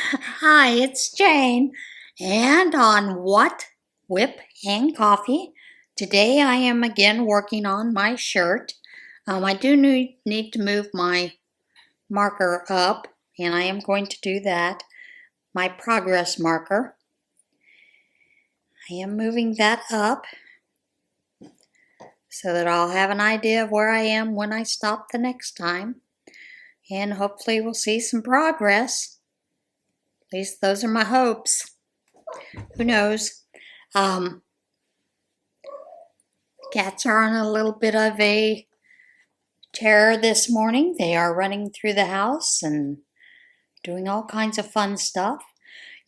Hi, it's Jane, and on WOTWIP and Coffee. Today I am again working on my shirt. I do need to move my marker up, and I am going to do that. My progress marker. I am moving that up so that I'll have an idea of where I am when I stop the next time. And hopefully we'll see some progress. At least those are my hopes. Who knows? Cats are on a little bit of a tear this morning. They are running through the house and doing all kinds of fun stuff.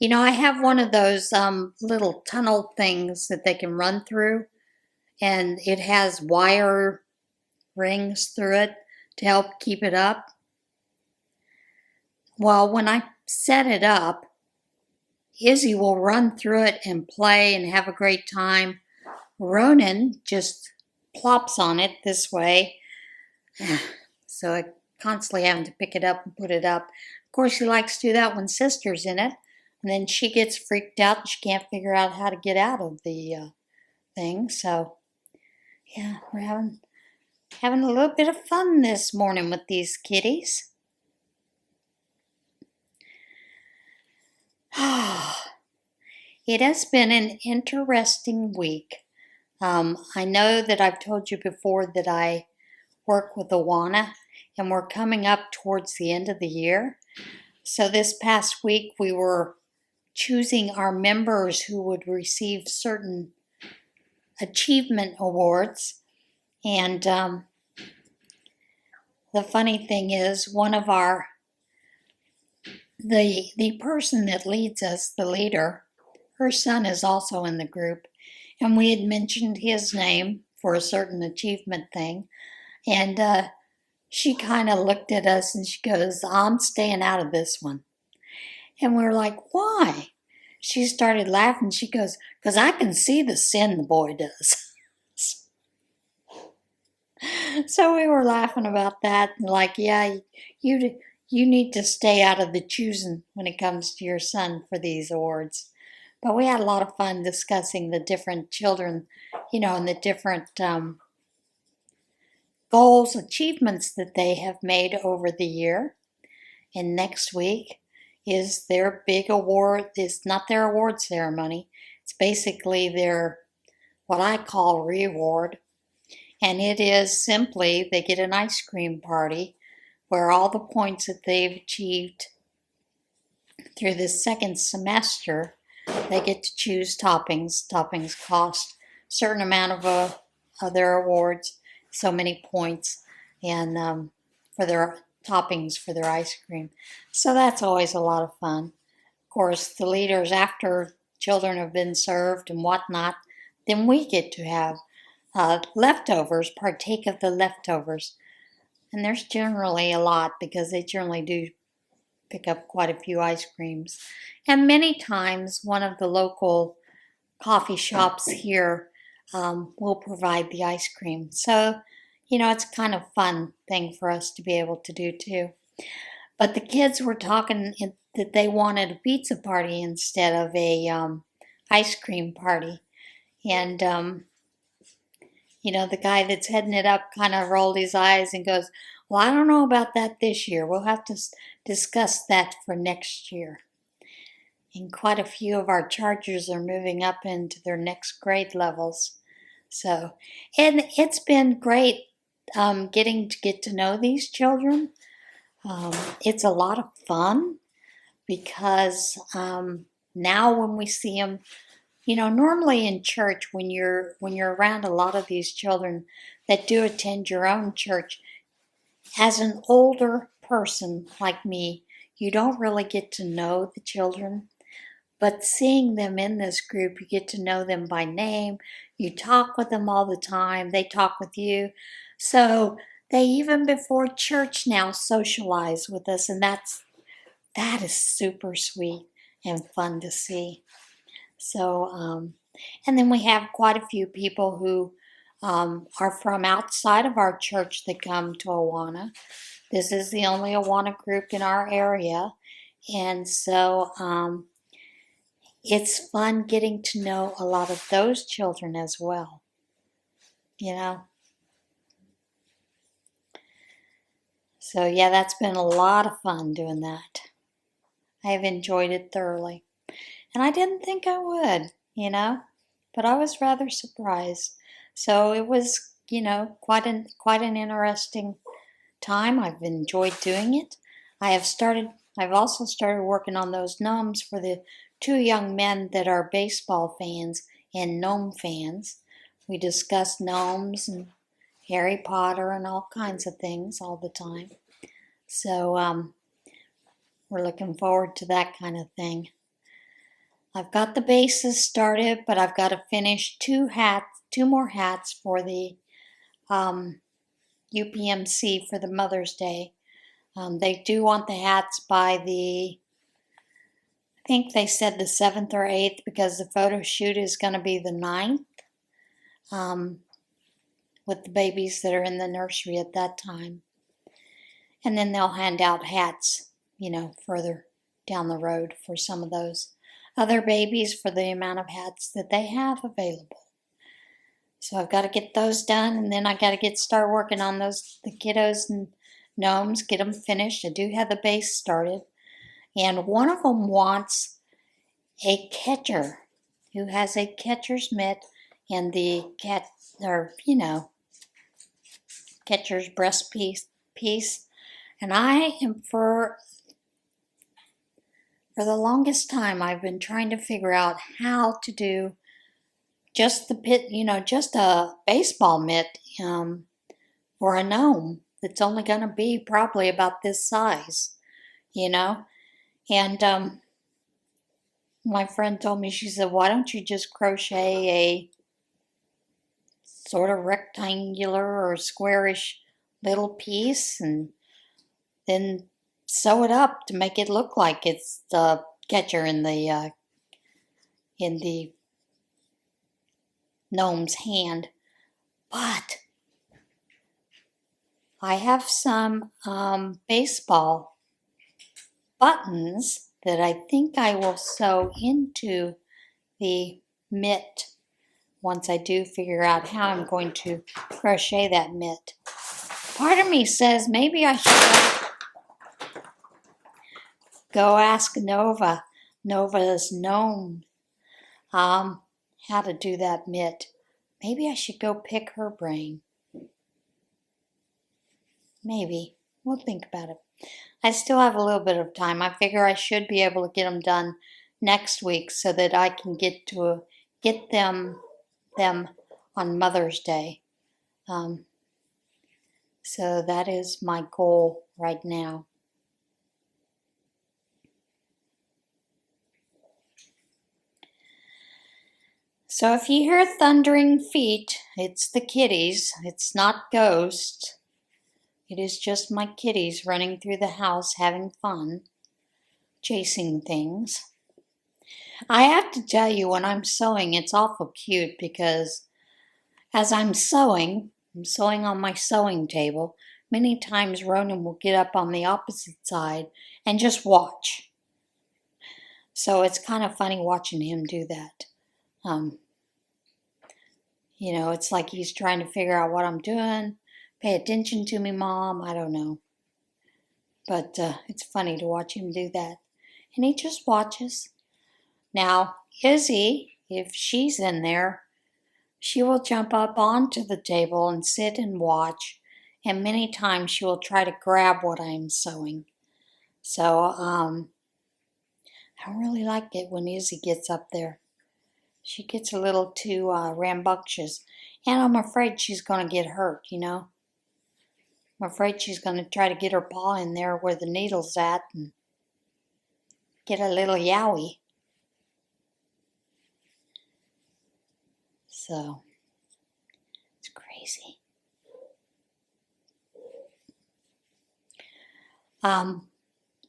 You know, I have one of those little tunnel things that they can run through, and it has wire rings through it to help keep it up. Well, when I set it up, Izzy will run through it and play and have a great time. Ronan just plops on it this way. So I constantly having to pick it up and put it up. Of course, she likes to do that when Sister's in it. And then she gets freaked out and she can't figure out how to get out of the thing. So, yeah, we're having a little bit of fun this morning with these kitties. It has been an interesting week. I know that I've told you before that I work with Awana, and we're coming up towards the end of the year. So this past week we were choosing our members who would receive certain achievement awards. And the funny thing is, one of the person that leads us, the leader, her son is also in the group, and we had mentioned his name for a certain achievement thing. And she kind of looked at us and she goes, I'm staying out of this one. And we were like, why? She started laughing. She goes, because I can see the sin the boy does. So we were laughing about that. And like, yeah, you need to stay out of the choosing when it comes to your son for these awards. But we had a lot of fun discussing the different children, you know, and the different goals, achievements that they have made over the year. And next week is their big award. It's not their award ceremony. It's basically their, what I call, reward. And it is simply, they get an ice cream party where all the points that they've achieved through this second semester, they get to choose toppings. Toppings cost a certain amount of their awards, so many points, and for their toppings for their ice cream. So that's always a lot of fun. Of course, the leaders, after children have been served and whatnot, then we get to have leftovers, partake of the leftovers. And there's generally a lot because they generally do pick up quite a few ice creams. And many times one of the local coffee shops here will provide the ice cream. So, you know, it's kind of fun thing for us to be able to do too. But the kids were talking that they wanted a pizza party instead of a ice cream party. And, you know, the guy that's heading it up kind of rolled his eyes and goes, well, I don't know about that this year. We'll have to discuss that for next year. And quite a few of our chargers are moving up into their next grade levels. So, and it's been great getting to get to know these children. It's a lot of fun because now when we see them, you know, normally in church when you're around a lot of these children that do attend your own church, as an older person like me, you don't really get to know the children. But seeing them in this group, you get to know them by name. You talk with them all the time. They talk with you. So they, even before church now, socialize with us. And that is super sweet and fun to see. So, and then we have quite a few people who are from outside of our church that come to Awana. This is the only Awana group in our area. And so it's fun getting to know a lot of those children as well, you know. So yeah, that's been a lot of fun doing that. I have enjoyed it thoroughly. And I didn't think I would, but I was rather surprised. So it was, quite an interesting time. I've enjoyed doing it. I've also started working on those gnomes for the two young men that are baseball fans and gnome fans. We discuss gnomes and Harry Potter and all kinds of things all the time. So we're looking forward to that kind of thing. I've got the bases started, but I've got to finish two more hats for the UPMC for the Mother's Day. They do want the hats by I think they said the 7th or 8th, because the photo shoot is going to be the 9th with the babies that are in the nursery at that time. And then they'll hand out hats, further down the road for some of those other babies for the amount of hats that they have available. So I've got to get those done, and then I got to start working on the kiddos and gnomes, get them finished. I do have the base started, and one of them wants a catcher who has a catcher's mitt and the catcher's breast piece. And I am for the longest time I've been trying to figure out how to do just just a baseball mitt for a gnome that's only going to be probably about this size, And my friend told me, she said, why don't you just crochet a sort of rectangular or squarish little piece and then sew it up to make it look like it's the catcher in the gnome's hand. But I have some baseball buttons that I think I will sew into the mitt once I do figure out how I'm going to crochet that mitt. Part of me says maybe I should go ask Nova's gnome, how to do that mitt. Maybe I should go pick her brain. Maybe. We'll think about it. I still have a little bit of time. I figure I should be able to get them done next week so that I can get them on Mother's Day. So that is my goal right now. So if you hear thundering feet, it's the kitties. It's not ghosts. It is just my kitties running through the house having fun, chasing things. I have to tell you, when I'm sewing, it's awful cute because as I'm sewing on my sewing table. Many times Ronan will get up on the opposite side and just watch. So it's kind of funny watching him do that. It's like he's trying to figure out what I'm doing. Pay attention to me, Mom. I don't know. But it's funny to watch him do that. And he just watches. Now, Izzy, if she's in there, she will jump up onto the table and sit and watch. And many times she will try to grab what I'm sewing. So I really like it when Izzy gets up there. She gets a little too rambunctious. And I'm afraid she's going to get hurt, I'm afraid she's going to try to get her paw in there where the needle's at and get a little yowie. So, it's crazy.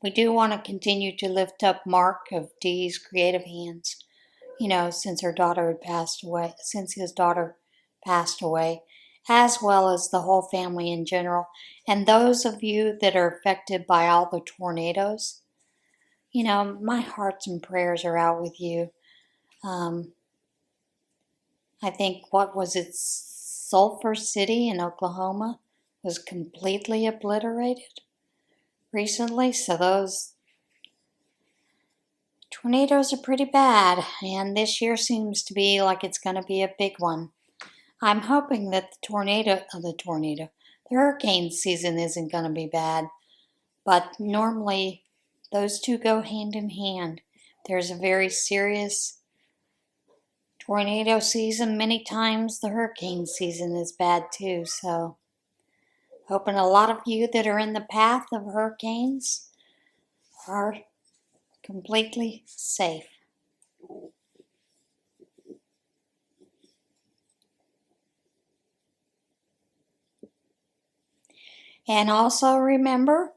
We do want to continue to lift up Mark of Dee's Creative Hands, since his daughter passed away, as well as the whole family in general. And those of you that are affected by all the tornadoes, you know, my hearts and prayers are out with you. I think, what was it, Sulphur City in Oklahoma was completely obliterated recently. So those tornadoes are pretty bad, and this year seems to be like it's going to be a big one. I'm hoping that the hurricane season isn't going to be bad, but normally those two go hand in hand. There's a very serious tornado season. Many times the hurricane season is bad too, so hoping a lot of you that are in the path of hurricanes are completely safe. And also remember,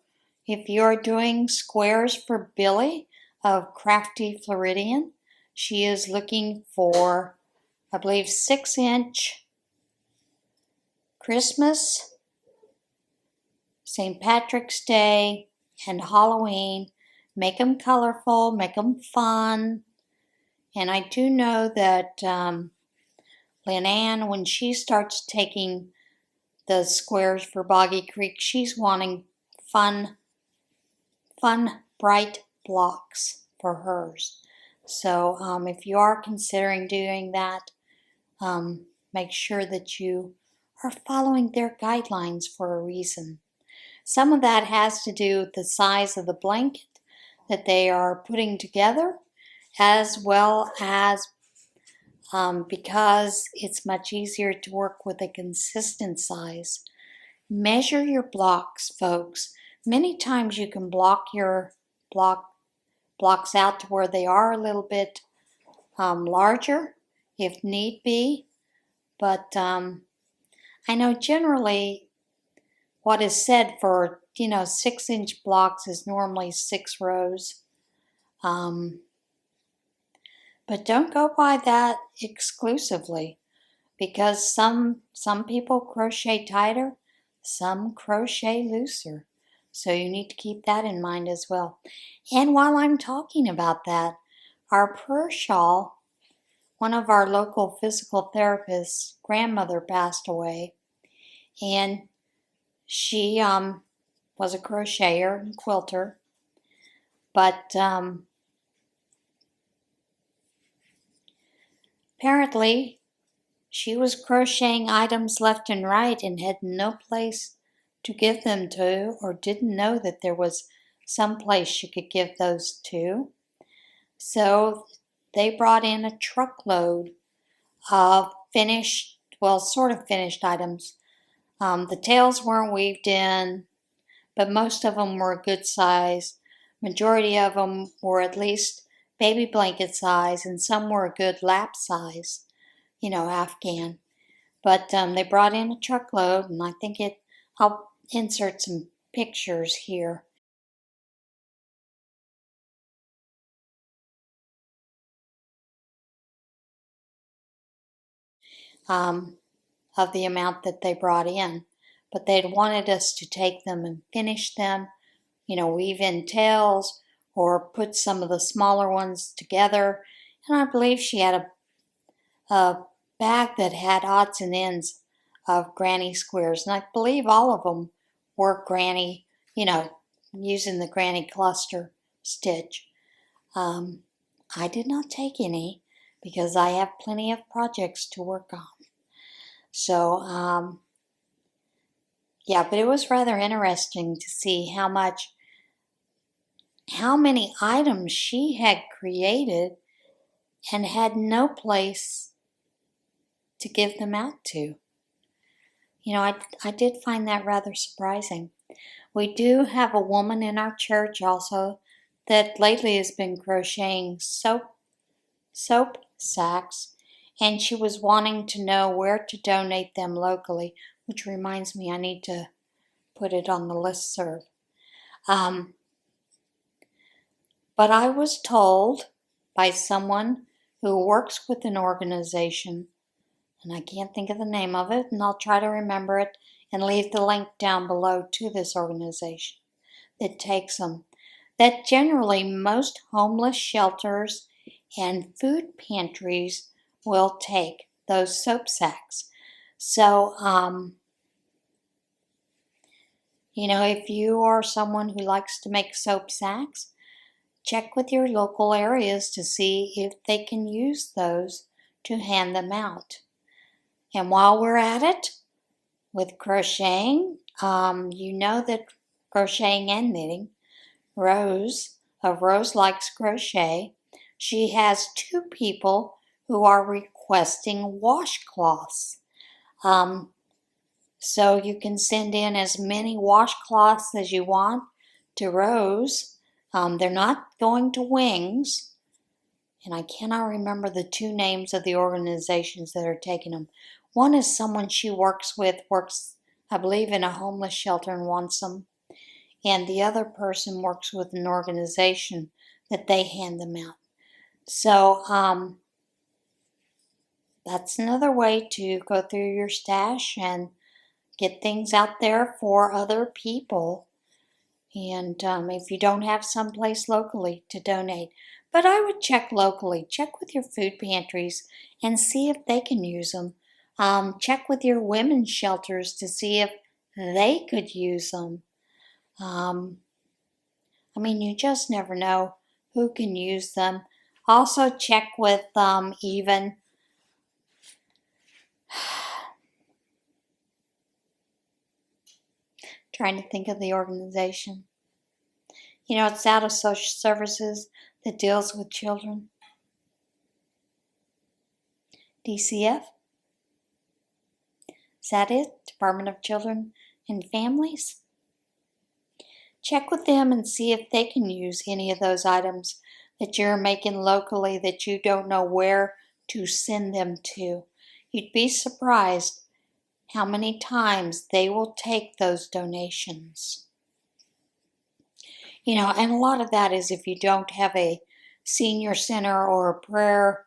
if you're doing squares for Billy of Crafty Floridian, she is looking for, I believe, 6-inch Christmas, St. Patrick's Day, and Halloween. Make them colorful, make them fun. And I do know that Lynn Ann, when she starts taking the squares for Boggy Creek, she's wanting fun, bright blocks for hers. So if you are considering doing that, make sure that you are following their guidelines for a reason. Some of that has to do with the size of the blanket that they are putting together, as well as because it's much easier to work with a consistent size. Measure your blocks, folks. Many times you can block your blocks out to where they are a little bit larger if need be, but I know generally what is said for 6-inch blocks is normally 6 rows. But don't go by that exclusively, because some people crochet tighter, some crochet looser. So you need to keep that in mind as well. And while I'm talking about that, our prayer shawl, one of our local physical therapists' grandmother passed away, and she was a crocheter and quilter, but apparently she was crocheting items left and right and had no place to give them to, or didn't know that there was some place she could give those to. So they brought in a truckload of sort of finished items. The tails weren't weaved in, but most of them were a good size. Majority of them were at least baby blanket size, and some were a good lap size, Afghan. But they brought in a truckload, and I think I'll insert some pictures here. Of the amount that they brought in. But they'd wanted us to take them and finish them, weave in tails or put some of the smaller ones together. And I believe she had a bag that had odds and ends of granny squares. And I believe all of them were granny, using the granny cluster stitch. I did not take any because I have plenty of projects to work on. So, yeah, but it was rather interesting to see how many items she had created and had no place to give them out to. I did find that rather surprising. We do have a woman in our church also that lately has been crocheting soap sacks, and she was wanting to know where to donate them locally, which reminds me I need to put it on the listserv. But I was told by someone who works with an organization, and I can't think of the name of it, and I'll try to remember it and leave the link down below to this organization that takes them, that generally most homeless shelters and food pantries will take those soap sacks. So, if you are someone who likes to make soap sacks, check with your local areas to see if they can use those to hand them out. And while we're at it with crocheting, you know that crocheting and knitting, Rose of Rose Likes Crochet, she has 2 people who are requesting washcloths. So you can send in as many washcloths as you want to Rose. They're not going to Wings, and I cannot remember the 2 names of the organizations that are taking them. One is someone she works, I believe, in a homeless shelter and wants them. And the other person works with an organization that they hand them out. So that's another way to go through your stash and get things out there for other people. And if you don't have someplace locally to donate, but I would check locally. Check with your food pantries and see if they can use them. Check with your women's shelters to see if they could use them. You just never know who can use them. Also check with even trying to think of the organization. It's out of social services that deals with children. DCF? Is that it? Department of Children and Families? Check with them and see if they can use any of those items that you're making locally that you don't know where to send them to. You'd be surprised how many times they will take those donations. And a lot of that is if you don't have a senior center or a prayer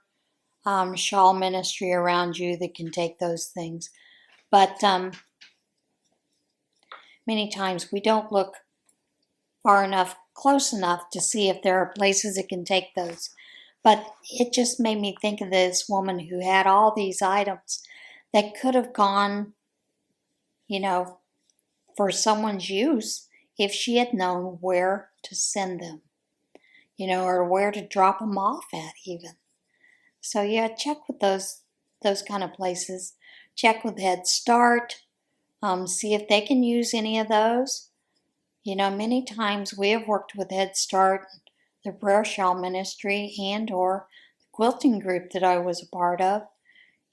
shawl ministry around you that can take those things. But many times we don't look far enough, close enough to see if there are places that can take those. But it just made me think of this woman who had all these items that could have gone, for someone's use if she had known where to send them, or where to drop them off at even. So yeah, check with those kind of places. Check with Head Start. See if they can use any of those. Many times we have worked with Head Start, the prayer shawl ministry, and or the quilting group that I was a part of,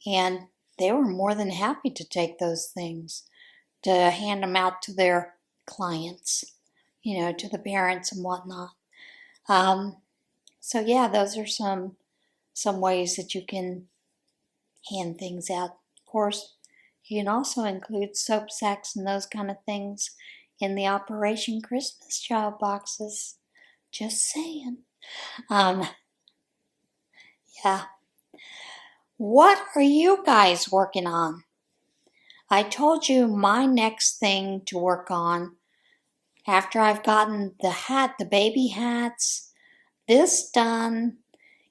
and they were more than happy to take those things, to hand them out to their clients, to the parents and whatnot. So yeah, those are some ways that you can hand things out. Of course, you can also include soap sacks and those kind of things in the Operation Christmas Child boxes. Just saying. Yeah. What are you guys working on? I told you my next thing to work on after I've gotten the baby hats, this done,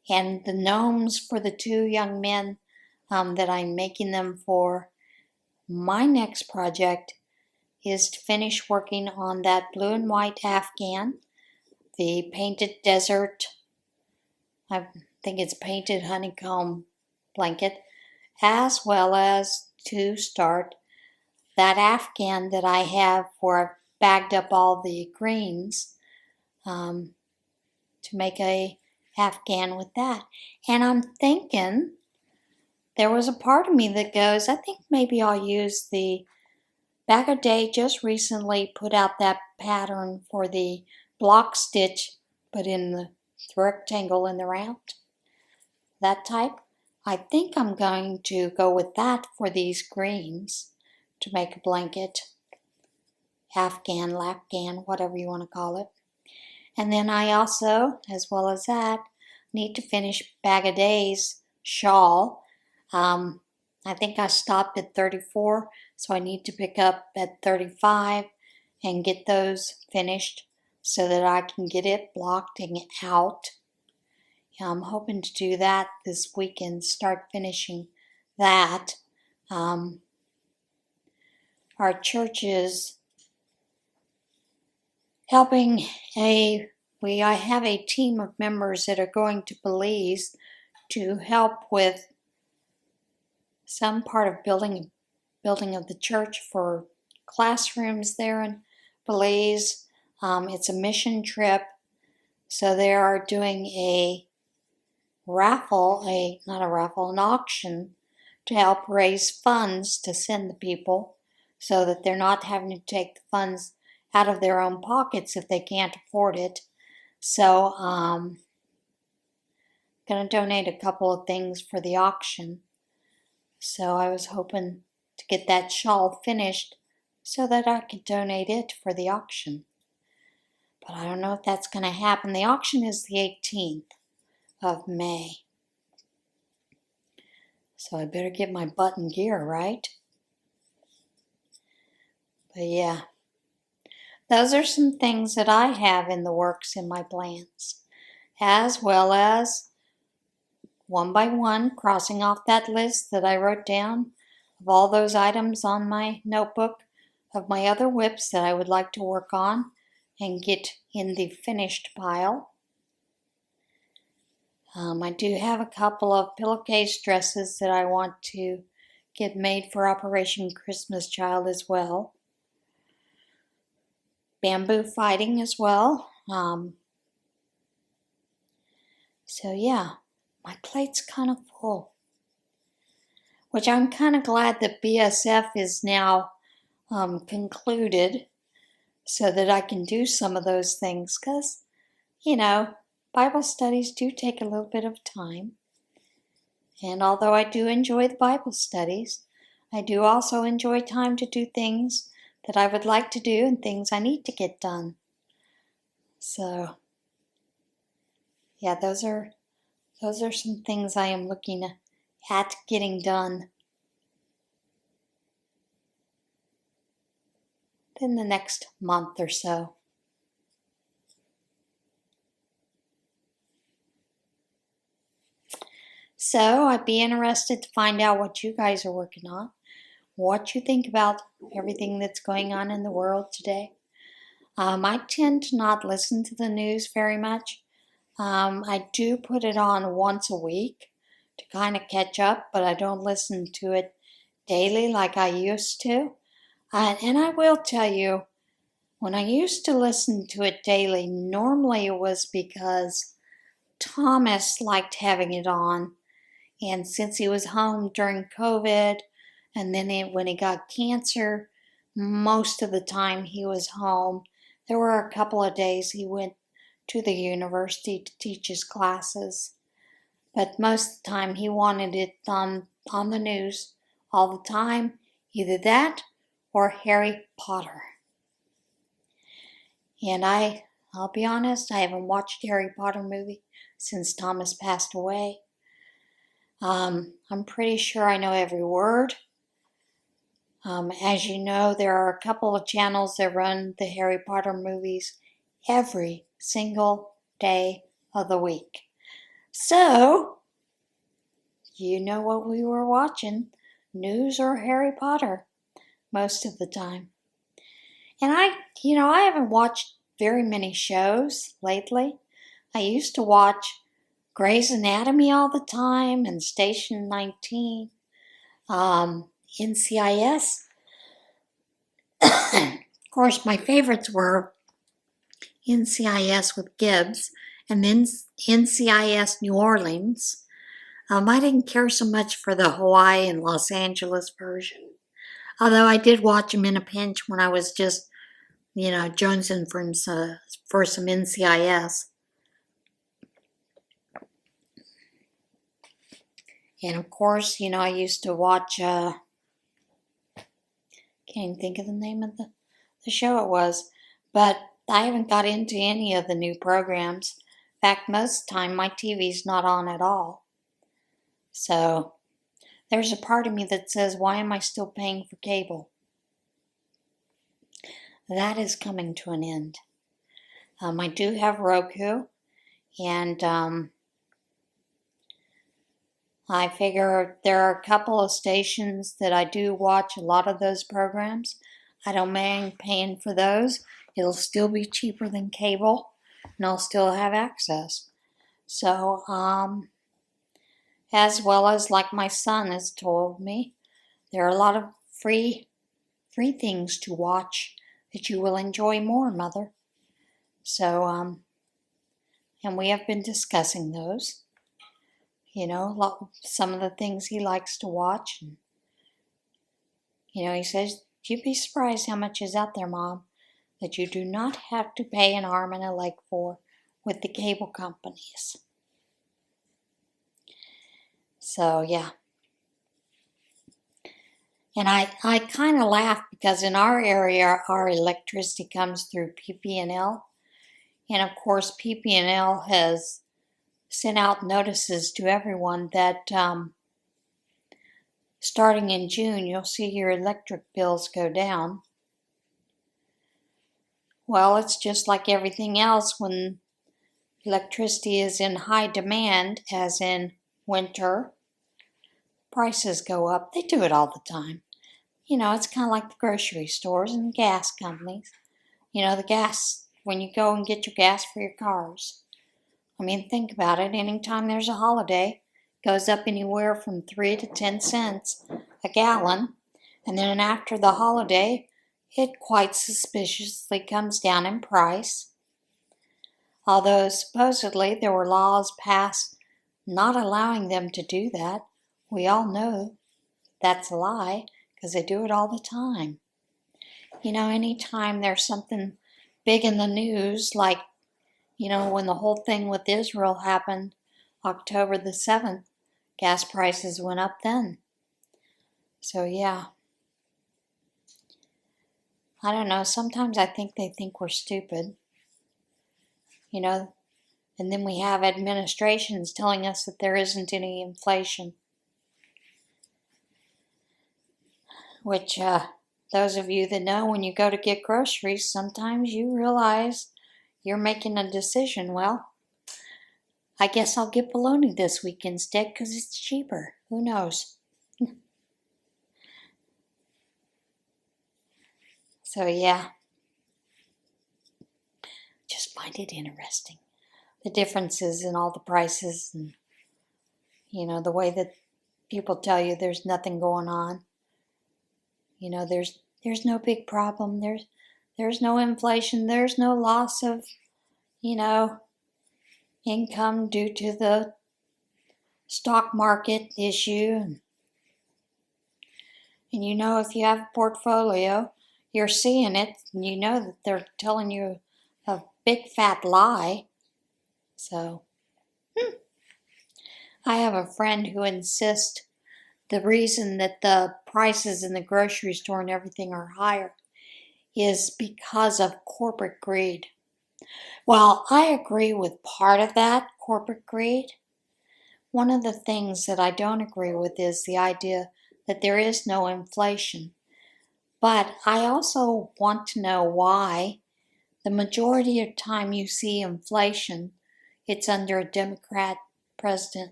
and the gnomes for the 2 young men that I'm making them for. My next project is to finish working on that blue and white Afghan, the painted desert, I think it's painted honeycomb blanket, as well as to start that Afghan that I have where I've bagged up all the greens to make a Afghan with that. And I'm thinking, there was a part of me that goes, I think maybe I'll use the Bag O' Day just recently put out that pattern for the block stitch, but in the rectangle in the round, that type. I think I'm going to go with that for these greens to make a blanket, Afghan, Lapghan, whatever you want to call it. And then I also, as well as that, need to finish Bag O' Day's shawl. I think I stopped at 34, so I need to pick up at 35 and get those finished so that I can get it blocked and out. I'm hoping to do that this weekend, start finishing that. Our church is helping I have a team of members that are going to Belize to help with some part of building of the church for classrooms there in Belize. It's a mission trip, so they are doing an auction to help raise funds to send the people so that they're not having to take the funds out of their own pockets if they can't afford it. So I'm going to donate a couple of things for the auction. So I was hoping to get that shawl finished so that I could donate it for the auction. But I don't know if that's going to happen. The auction is the 18th of May. So I better get my butt in gear, right? But yeah, those are some things that I have in the works in my plans, as well as one by one crossing off that list that I wrote down of all those items on my notebook of my other WIPs that I would like to work on and get in the finished pile. I do have a couple of pillowcase dresses that I want to get made for Operation Christmas Child as well. Bamboo fighting as well. So yeah, my plate's kind of full. Which I'm kind of glad that BSF is now concluded so that I can do some of those things because, Bible studies do take a little bit of time. And although I do enjoy the Bible studies, I do also enjoy time to do things that I would like to do and things I need to get done. So, yeah, those are some things I am looking at getting done in the next month or so. So I'd be interested to find out what you guys are working on, what you think about everything that's going on in the world today. I tend to not listen to the news very much. I do put it on once a week to kind of catch up, but I don't listen to it daily like I used to. And I will tell you, when I used to listen to it daily, normally it was because Thomas liked having it on. And since he was home during COVID, and then when he got cancer, most of the time he was home. There were a couple of days he went to the university to teach his classes. But most of the time he wanted it on the news all the time, either that or Harry Potter. And I'll be honest, I haven't watched the Harry Potter movie since Thomas passed away. I'm pretty sure I know every word. As you know, there are a couple of channels that run the Harry Potter movies every single day of the week. So, you know what we were watching, news or Harry Potter, most of the time. And I haven't watched very many shows lately. I used to watch Grey's Anatomy all the time and Station 19, NCIS. Of course, my favorites were NCIS with Gibbs and then NCIS New Orleans. I didn't care so much for the Hawaii and Los Angeles version, although I did watch them in a pinch when I was just, jonesing for some NCIS. And of course, I used to watch, can't even think of the name of the show it was, but I haven't got into any of the new programs. In fact, most of the time my TV's not on at all. So there's a part of me that says, why am I still paying for cable? That is coming to an end. I do have Roku, and I figure there are a couple of stations that I do watch a lot of those programs. I don't mind paying for those. It'll still be cheaper than cable, and I'll still have access. So, as well as like my son has told me, there are a lot of free things to watch that you will enjoy more, Mother. So, and we have been discussing those. You know, some of the things he likes to watch. And, you know, he says, you'd be surprised how much is out there, Mom, that you do not have to pay an arm and a leg for with the cable companies. So, yeah. And I kind of laugh because in our area, our electricity comes through PP&L. And of course, PP&L has sent out notices to everyone that starting in June, you'll see your electric bills go down. Well, it's just like everything else when electricity is in high demand, as in winter, prices go up. They do it all the time. You know, it's kind of like the grocery stores and gas companies. You know, the gas, when you go and get your gas for your cars. I mean, think about it. Anytime there's a holiday, it goes up anywhere from 3 to 10 cents a gallon. And then after the holiday, it quite suspiciously comes down in price. Although supposedly there were laws passed not allowing them to do that, we all know that's a lie because they do it all the time. You know, anytime there's something big in the news, like, you know, when the whole thing with Israel happened, October the 7th, gas prices went up then. So, yeah. I don't know, sometimes I think they think we're stupid. You know, and then we have administrations telling us that there isn't any inflation. Which, those of you that know, when you go to get groceries, sometimes you realize you're making a decision. Well, I guess I'll get bologna this week instead because it's cheaper. Who knows? So, yeah. Just find it interesting. The differences in all the prices and, you know, the way that people tell you there's nothing going on. You know, there's no big problem. There's no inflation. There's no loss of, you know, income due to the stock market issue. And you know, if you have a portfolio, you're seeing it, and you know that they're telling you a big fat lie. So, I have a friend who insists the reason that the prices in the grocery store and everything are higher is because of corporate greed. Well, I agree with part of that, corporate greed. One of the things that I don't agree with is the idea that there is no inflation. But I also want to know why the majority of time you see inflation, it's under a Democrat president.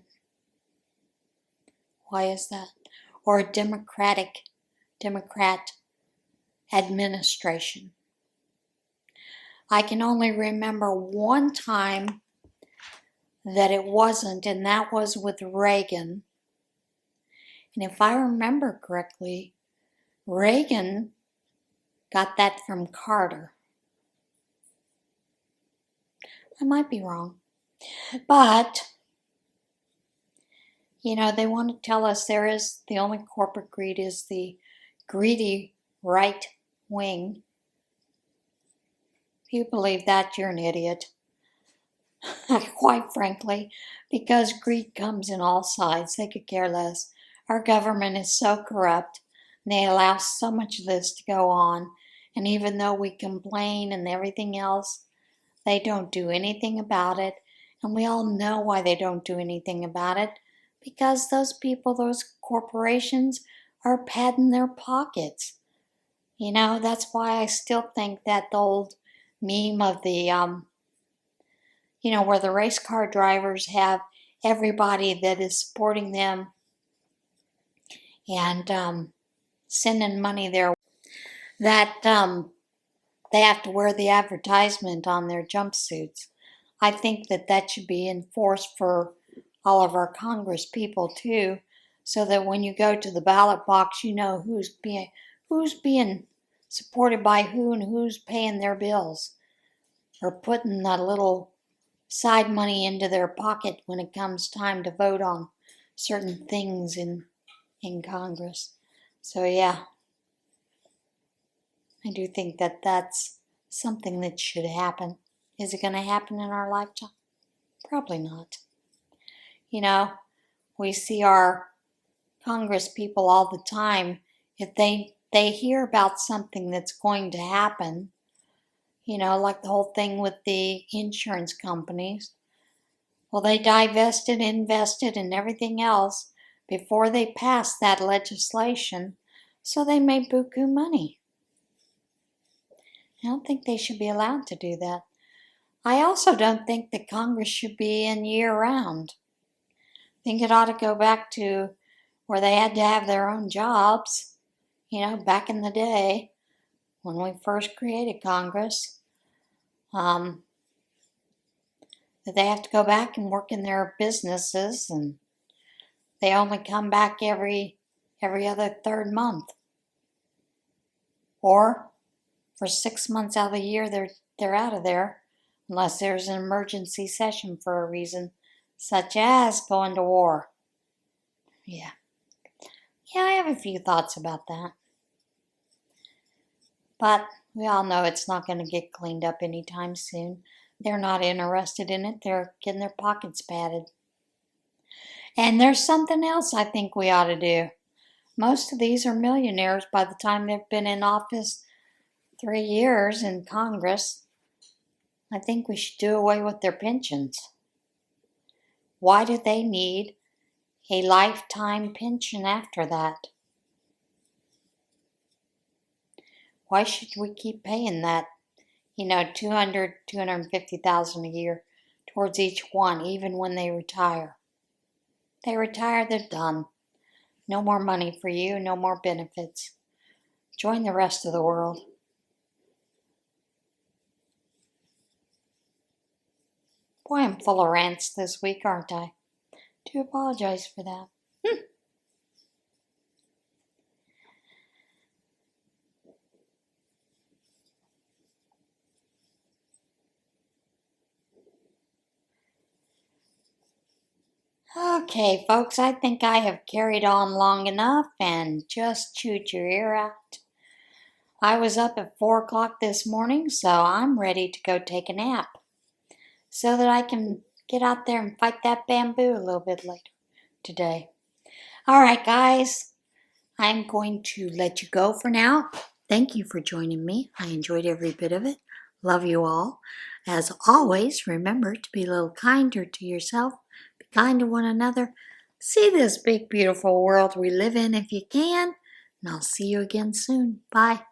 Why is that? Or a Democrat administration. I can only remember one time that it wasn't, and that was with Reagan. And if I remember correctly, Reagan got that from Carter. I might be wrong. But, you know, they want to tell us the only corporate greed is the greedy right wing. If you believe that, you're an idiot. Quite frankly, because greed comes in all sides. They could care less. Our government is so corrupt, and they allow so much of this to go on. And even though we complain and everything else, they don't do anything about it. And we all know why they don't do anything about it. Because those people, those corporations, are padding their pockets. You know, that's why I still think that the old meme of the where the race car drivers have everybody that is supporting them and sending money their that they have to wear the advertisement on their jumpsuits. I think that should be enforced for all of our Congress people too, so that when you go to the ballot box, you know who's being supported by who and who's paying their bills or putting that little side money into their pocket when it comes time to vote on certain things in Congress. So yeah, I do think that that's something that should happen. Is it going to happen in our lifetime? Probably not. We see our Congress people all the time. If they hear about something that's going to happen, like the whole thing with the insurance companies, well, they divested, invested, and everything else before they passed that legislation, so they made buku money. I don't think they should be allowed to do that. I also don't think that Congress should be in year-round. I think it ought to go back to where they had to have their own jobs, back in the day when we first created Congress. That they have to go back and work in their businesses, and they only come back every other third month. Or for 6 months out of the year, they're out of there, unless there's an emergency session for a reason, such as going to war. Yeah, I have a few thoughts about that. But we all know it's not going to get cleaned up anytime soon. They're not interested in it. They're getting their pockets padded. And there's something else I think we ought to do. Most of these are millionaires by the time they've been in office 3 years in Congress. I think we should do away with their pensions. Why do they need a lifetime pension after that? Why should we keep paying that, $200,000, $250,000 a year towards each one, even when they retire? They retire, they're done. No more money for you, no more benefits. Join the rest of the world. Boy, I'm full of rants this week, aren't I? Do apologize for that. Okay, folks, I think I have carried on long enough and just chewed your ear out. I was up at 4 o'clock this morning, so I'm ready to go take a nap so that I can get out there and fight that bamboo a little bit later today. All right, guys, I'm going to let you go for now. Thank you for joining me. I enjoyed every bit of it. Love you all. As always, remember to be a little kinder to yourself. Be kind to one another. See this big, beautiful world we live in if you can. And I'll see you again soon. Bye.